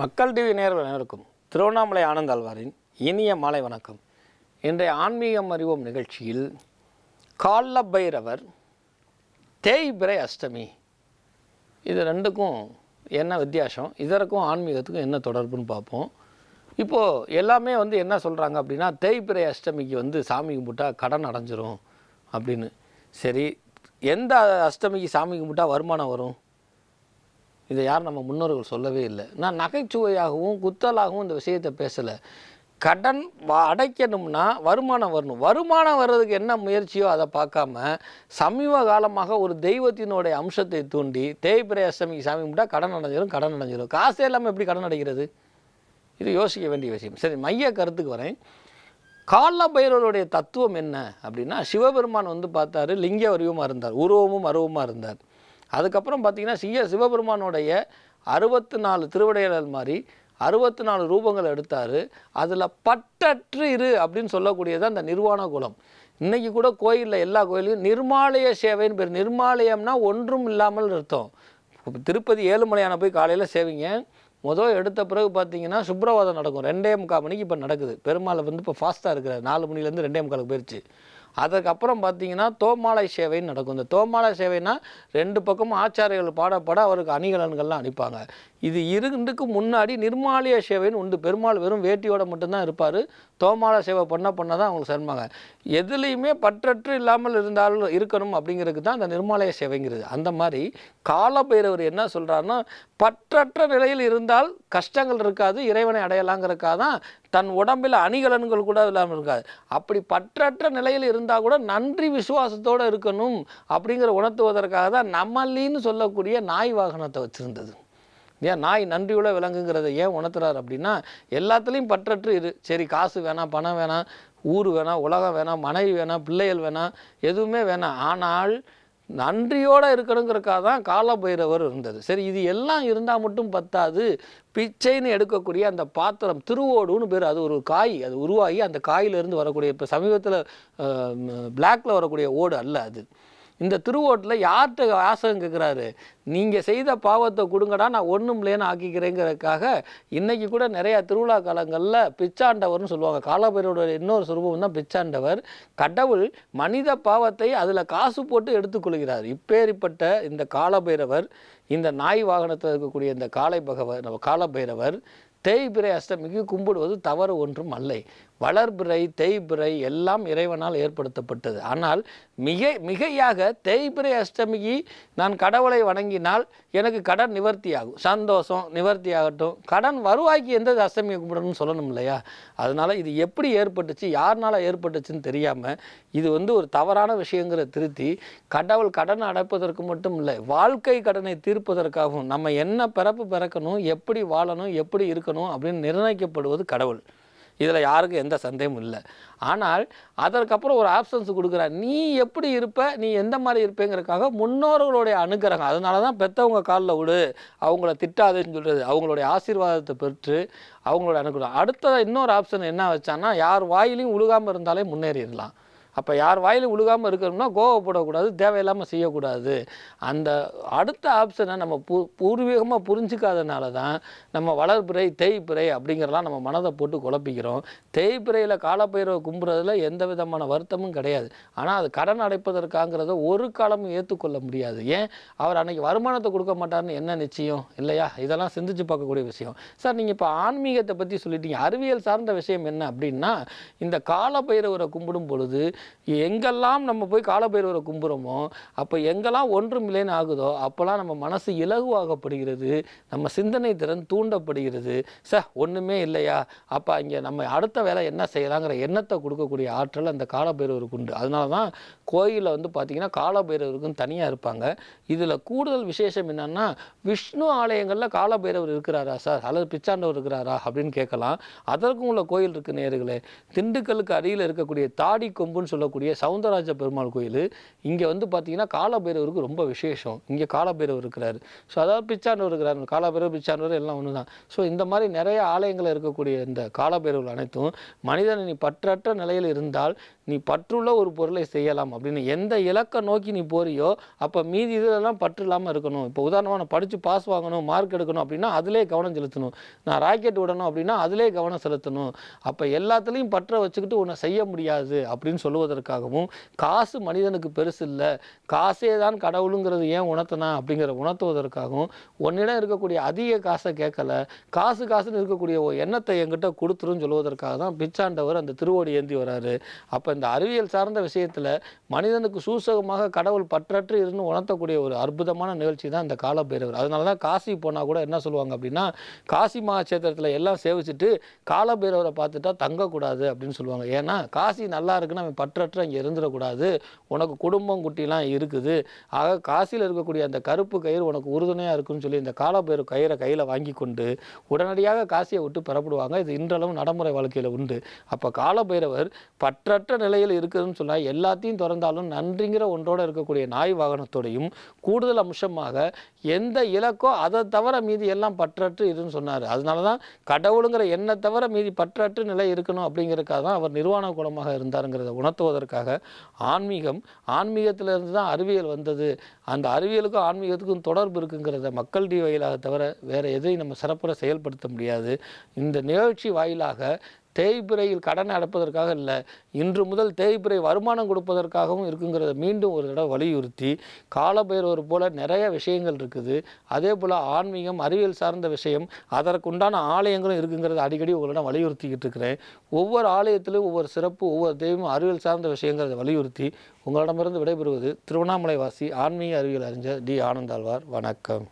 மக்கள் டிவி நேயர்கள் அனைவருக்கும் திருவண்ணாமலை ஆனந்த் ஆழ்வாரின் இனிய மாலை வணக்கம். இன்றைய ஆன்மீகம் அறிவோம் நிகழ்ச்சியில் கால பைரவர் தேய்பிறை அஷ்டமி இது ரெண்டுக்கும் என்ன வித்தியாசம், இதற்கும் ஆன்மீகத்துக்கும் என்ன தொடர்புன்னு பார்ப்போம். இப்போது எல்லாமே என்ன சொல்கிறாங்க அப்படின்னா, தேய்பிறை அஷ்டமிக்கு சாமி கும்பிட்டா கடன் அடைஞ்சிரும் அப்படின்னு. சரி, எந்த அஷ்டமிக்கு சாமி கும்பிட்டா வருமானம் வரும்? இதை யாரும் நம்ம முன்னோர்கள் சொல்லவே இல்லை. நான் நகைச்சுவையாகவும் குத்தலாகவும் இந்த விஷயத்தை பேசலை. கடன் அடைக்கணும்னா வருமானம் வரணும். வருமானம் வர்றதுக்கு என்ன முயற்சியோ அதை பார்க்காம சமீப காலமாக ஒரு தெய்வத்தினுடைய அம்சத்தை தூண்டி தேய்பிறை அஷ்டமிக்கு சாமி கும்பிட்டா கடன் அடைஞ்சிடும். காசே இல்லாமல் எப்படி கடன் அடைகிறது? இது யோசிக்க வேண்டிய விஷயம். சரி, மைய கருத்துக்கு வரேன். கால பைரவருடைய தத்துவம் என்ன அப்படின்னா, சிவபெருமான் பார்த்தாரு, லிங்க வடிவமாக இருந்தார், உருவமும் அருவமாக இருந்தார். அதுக்கப்புறம் பார்த்திங்கன்னா சிவபெருமானுடைய 64 திருவிடைகள் மாதிரி 64 ரூபங்கள் எடுத்தார். அதில் பற்றற்று இரு அப்படின்னு சொல்லக்கூடியது அந்த நிர்வாண குலம். இன்றைக்கி கூட கோயிலில் எல்லா கோயிலையும் நிர்மாலய சேவைன்னு பேர். நிர்மாலயம்னா ஒன்றும் இல்லாமல் அர்த்தம். திருப்பதி ஏழுமலையான போய் காலையில் சேவைங்க. எடுத்த பிறகு பார்த்தீங்கன்னா சுப்ரவாதம் நடக்கும். 2:45 மணிக்கு இப்போ நடக்குது. பெருமாள் இப்போ ஃபாஸ்ட்டாக இருக்கிறார். 4 மணிலேருந்து 2:45 போயிடுச்சு. அதுக்கப்புறம் பார்த்தீங்கன்னா தோமாலை சேவைன்னு நடக்கும். இந்த தோமாலை சேவைனா 2 பக்கமும் ஆச்சாரியர்கள் பாடப்பட அவருக்கு அணிகலன்கள்லாம் அனுப்பாங்க. இது இருந்துக்கு முன்னாடி நிர்மாலய சேவைன்னு உண்டு. பெருமாள் வெறும் வேட்டியோடு மட்டும்தான் இருப்பார். தோமாலை சேவை பண்ண தான் அவங்களுக்கு சர்மாங்க. எதுலேயுமே பற்றற்று இல்லாமல் இருக்கணும் அப்படிங்கிறதுக்கு தான் அந்த நிர்மாலய சேவைங்கிறது. அந்த மாதிரி கால பைரவர் என்ன சொல்கிறாருன்னா, பற்றற்ற நிலையில் இருந்தால் கஷ்டங்கள் இருக்காது, இறைவனை அடையலாங்கிறதுக்காக தான் தன் உடம்பில் அணிகலன்கள் கூட இல்லாமல் இருக்காது. அப்படி பற்றற்ற நிலையில் இருந்தால் கூட நன்றி விசுவாசத்தோடு இருக்கணும் அப்படிங்கிற உணர்த்துவதற்காக தான் நம்மளின்னு சொல்லக்கூடிய நாய் வாகனத்தை வச்சுருந்தது. ஏன் நாய் நன்றியுள்ள விலங்குங்கிறத ஏன் உணர்த்துறாரு அப்படின்னா, எல்லாத்துலேயும் பற்றற்று இரு. சரி, காசு வேணாம், பணம் வேணாம், ஊர் வேணாம், உலகம் வேணாம், மனைவி வேணாம், பிள்ளைகள் வேணாம், எதுவுமே வேணாம், ஆனால் நன்றியோடு இருக்கணுங்கிறக்காக தான் கால பைரவர் இருந்தது. சரி, இது எல்லாம் இருந்தால் மட்டும் பத்தாது. பிச்சைன்னு எடுக்கக்கூடிய அந்த பாத்திரம் திருவோடுன்னு பேர். அது ஒரு காய், அது உருவாகி அந்த காயிலிருந்து வரக்கூடிய, இப்போ சமீபத்தில் பிளாக்கில் வரக்கூடிய ஓடு அல்ல அது. இந்த திருவோட்டில் யார்கிட்ட வாசகம் கேட்குறாரு, நீங்கள் செய்த பாவத்தை கொடுங்கடா, நான் ஒன்றும் இல்லைன்னு ஆக்கிக்கிறேங்கிறதுக்காக இன்றைக்கி கூட நிறையா திருவிழா காலங்களில் பிச்சாண்டவர்னு சொல்லுவாங்க. காலபைரவரோட இன்னொரு சுரூபம் தான் பிச்சாண்டவர். கடவுள் மனித பாவத்தை அதில் காசு போட்டு எடுத்துக்கொள்கிறார். இப்பேற்பட்ட இந்த காலபைரவர், இந்த நாய் வாகனத்தில் இருக்கக்கூடிய இந்த காலபைரவர் தேய்பிறை அஷ்டமிக்கு கும்பிடுவது தவறு ஒன்றும் அல்ல. வளர்பிறை தேய்பிறை எல்லாம் இறைவனால் ஏற்படுத்தப்பட்டது. ஆனால் மிகையாக தேய்பிறை அஷ்டமிக்கு நான் கடவுளை வணங்கினால் எனக்கு கடன் நிவர்த்தி ஆகும், சந்தோஷம் நிவர்த்தி ஆகட்டும். கடன் வருவாய்க்கு எந்த அஷ்டமியை கும்பிடணும்னு சொல்லணும் இல்லையா? அதனால் இது எப்படி ஏற்பட்டுச்சு, யாருனால ஏற்பட்டுச்சுன்னு தெரியாமல் இது ஒரு தவறான விஷயங்கிற திருத்தி, கடவுள் கடன் அடைப்பதற்கு மட்டும் இல்லை, வாழ்க்கை கடனை தீர்ப்பதற்காகவும் நம்ம என்ன பிறக்கணும், எப்படி வாழணும், எப்படி இருக்கணும் அப்படின்னு நிர்ணயிக்கப்படுவது கடவுள். இதில் யாருக்கும் எந்த சந்தேகமும் இல்லை. ஆனால் அதற்கப்புறம் ஒரு ஆப்ஷன்ஸ் கொடுக்குறார். நீ எப்படி இருப்ப, நீ எந்த மாதிரி இருப்பேங்கிறதுக்காக முன்னோர்களுடைய அனுகிரகம். அதனால தான் பெற்றவங்க காலில் விடு, அவங்கள திட்டாதுன்னு சொல்கிறது. அவங்களுடைய ஆசீர்வாதத்தை பெற்று அவங்களோட அனுகிரகம். அடுத்த இன்னொரு ஆப்ஷன் என்ன வச்சான்னா, யார் வாயிலையும் உழுகாமல் இருந்தாலே முன்னேறிடலாம். அப்போ யார் வாயிலும் உழுகாமல் இருக்கணும்னா கோவப்படக்கூடாது, தேவையில்லாமல் செய்யக்கூடாது. அந்த அடுத்த ஆப்ஷனை நம்ம பூர்வீகமாக புரிஞ்சிக்காதனால தான் நம்ம வளர்பிறை தேய்பிறை அப்படிங்கிறலாம் நம்ம மனதை போட்டு குழப்பிக்கிறோம். தேய்பிறையில் காலப்பைரவை கும்புறதுல எந்த விதமான வருத்தமும் கிடையாது. ஆனால் அது கடன் அடைப்பதற்காங்கிறத ஒரு காலமும் ஏற்றுக்கொள்ள முடியாது. ஏன், அவர் அன்றைக்கி வருமானத்தை கொடுக்க மாட்டார்னு என்ன நிச்சயம் இல்லையா? இதெல்லாம் சிந்திச்சு பார்க்கக்கூடிய விஷயம். சார், நீங்கள் இப்போ ஆன்மீகத்தை பற்றி சொல்லிட்டீங்க. அறிவியல் சார்ந்த விஷயம் என்ன அப்படின்னா, இந்த காலப்பைரவரை கும்பிடும் பொழுது எங்கெல்லாம் நம்ம போய் காலபைரவரை கும்புறோமோ, அப்போ எங்கெல்லாம் ஒன்றும் இல்லைன்னு ஆகுதோ அப்போல்லாம் நம்ம மனசு இலகுவாகப்படுகிறது, நம்ம சிந்தனை திறன் தூண்டப்படுகிறது. ஒன்றுமே இல்லையா, அப்போ இங்கே நம்ம அடுத்த வேலை என்ன செய்யலாங்கிற எண்ணத்தை கொடுக்கக்கூடிய ஆற்றல் அந்த காலபைரவருக்கு உண்டு. அதனால தான் கோயிலில் பார்த்திங்கன்னா காலபைரவருக்குன்னு தனியாக இருப்பாங்க. இதில் கூடுதல் விசேஷம் என்னென்னா, விஷ்ணு ஆலயங்களில் காலபைரவர் இருக்கிறாரா சார், அல்லது பிச்சாண்டவர் இருக்கிறாரா அப்படின்னு கேட்கலாம். அதற்கும் உள்ள கோயில் இருக்குது நேயர்களே. திண்டுக்கலுக்கு அடியில் இருக்கக்கூடிய தாடி கொம்புன்னு சொல்லக்கூடிய சவுந்தரராஜ பெருமாள் கோயில், இங்கே பார்த்திங்கன்னா காலபைரவருக்கு ரொம்ப விசேஷம். இங்கே காலபைரவர் இருக்கிறார். ஸோ அதாவது பிச்சாண்டவர் இருக்கிறார். காலபைரவர் பிச்சாண்டவர் எல்லாம் ஒன்று தான். ஸோ இந்த மாதிரி நிறைய ஆலயங்கள் இருக்கக்கூடிய இந்த காலபைரவர்கள் அனைத்தும் மனிதன் நீ பற்றற்ற நிலையில் இருந்தால் நீ பற்றுள்ள ஒரு பொருளை செய்யலாம் அப்படின்னு. எந்த இலக்கை நோக்கி நீ போறியோ அப்போ மீதி இதெல்லாம் பற்று இல்லாமல் இருக்கணும். இப்போ உதாரணமாக நான் படித்து பாஸ் வாங்கணும், மார்க் எடுக்கணும் அப்படின்னா அதிலே கவனம் செலுத்தணும். நான் ராக்கெட் விடணும் அப்படின்னா அதிலே கவனம் செலுத்தணும். அப்போ எல்லாத்துலேயும் பற்ற வச்சுக்கிட்டு உன்னை செய்ய முடியாது அப்படின்னு சொல்லுவதற்காகவும், காசு மனிதனுக்கு பெருசு இல்லை, காசே தான் கடவுளுங்கிறது ஏன் உணர்த்தினா அப்படிங்கிற உணர்த்துவதற்காகவும், உன்னிடம் இருக்கக்கூடிய அதிக காசை கேட்கல, காசுன்னு இருக்கக்கூடிய ஒரு எண்ணத்தை என்கிட்ட கொடுத்துருன்னு சொல்லுவதற்காக தான் பிச்சாண்டவர் அந்த திருவோடி ஏந்தி வராரு. அப்போ இந்த அறிவியல் சார்ந்த விஷயத்தில் மனிதனுக்கு சூசகமாக கடவுள் பற்றற்று இருந்து உணர்த்தக்கூடிய ஒரு அற்புதமான நிகழ்ச்சி தான் இந்த காலபைரவர். அதனால தான் காசி போனால் கூட என்ன சொல்லுவாங்க அப்படின்னா, காசி மகாட்சேத்திரத்தில் எல்லாம் சேவிச்சுட்டு காலபைரவரை பார்த்துட்டா தங்கக்கூடாது அப்படின்னு சொல்லுவாங்க. ஏன்னா காசி நல்லா இருக்குன்னு அவன் பற்றற்று அங்கே இருந்துடக்கூடாது, உனக்கு குடும்பம் குட்டிலாம் இருக்குது, ஆக காசியில் இருக்கக்கூடிய அந்த கருப்பு கயிறு உனக்கு உறுதுணையாக இருக்குன்னு சொல்லி இந்த காலபைரவர் கயிறை கையில் வாங்கி கொண்டு உடனடியாக காசியை விட்டு பெறப்படுவாங்க. இது இன்றளவும் நடைமுறை வாழ்க்கையில் உண்டு. அப்போ காலபைரவர் பற்றற்ற நிலையில் இருக்குதுன்னு சொன்னால் எல்லாத்தையும் திறந்தாலும் நன்றிங்கிற ஒன்றோடு இருக்கக்கூடிய நாய் வாகனத்தோடையும் கூடுதல் அம்சமாக எந்த இலக்கோ அதை தவிர மீதி எல்லாம் பற்றற்று இருக்குன்னு சொன்னார். அதனால தான் கடவுளுங்கிற எண்ணை தவிர மீதி பற்றற்று நிலை இருக்கணும் அப்படிங்கிறதுக்காக தான் அவர் நிர்வாண குணமாக இருந்தாருங்கிறத உணர்த்துவதற்காக ஆன்மீகத்திலிருந்து தான் அறிவியல் வந்தது, அந்த அறிவியலுக்கும் ஆன்மீகத்துக்கும் தொடர்பு இருக்குங்கிறத மக்கள் டி வாயிலாக தவிர வேறு எதையும் நம்ம சிறப்புற செயல்படுத்த முடியாது. இந்த நிகழ்ச்சி வாயிலாக தேய்பிறையில் கடனை அடைப்பதற்காக இல்லை, இன்று முதல் தேய்பிறை வருமானம் கொடுப்பதற்காகவும் இருக்குங்கிறத மீண்டும் ஒரு தடவை வலியுறுத்தி, காலபைரவர் போல் நிறைய விஷயங்கள் இருக்குது, அதே போல் ஆன்மீகம் அறிவியல் சார்ந்த விஷயம் அதற்குண்டான ஆலயங்களும் இருக்குங்கிறத அடிக்கடி உங்களிடம் வலியுறுத்திக்கிட்டு இருக்கிறேன். ஒவ்வொரு ஆலயத்திலும் ஒவ்வொரு சிறப்பு, ஒவ்வொரு தெய்வம் அறிவியல் சார்ந்த விஷயங்கிறத வலியுறுத்தி உங்களிடமிருந்து விடைபெறுவது திருவண்ணாமலை வாசி ஆன்மீக அறிவியல் அறிஞர் டி ஆனந்தாழ்வார். வணக்கம்.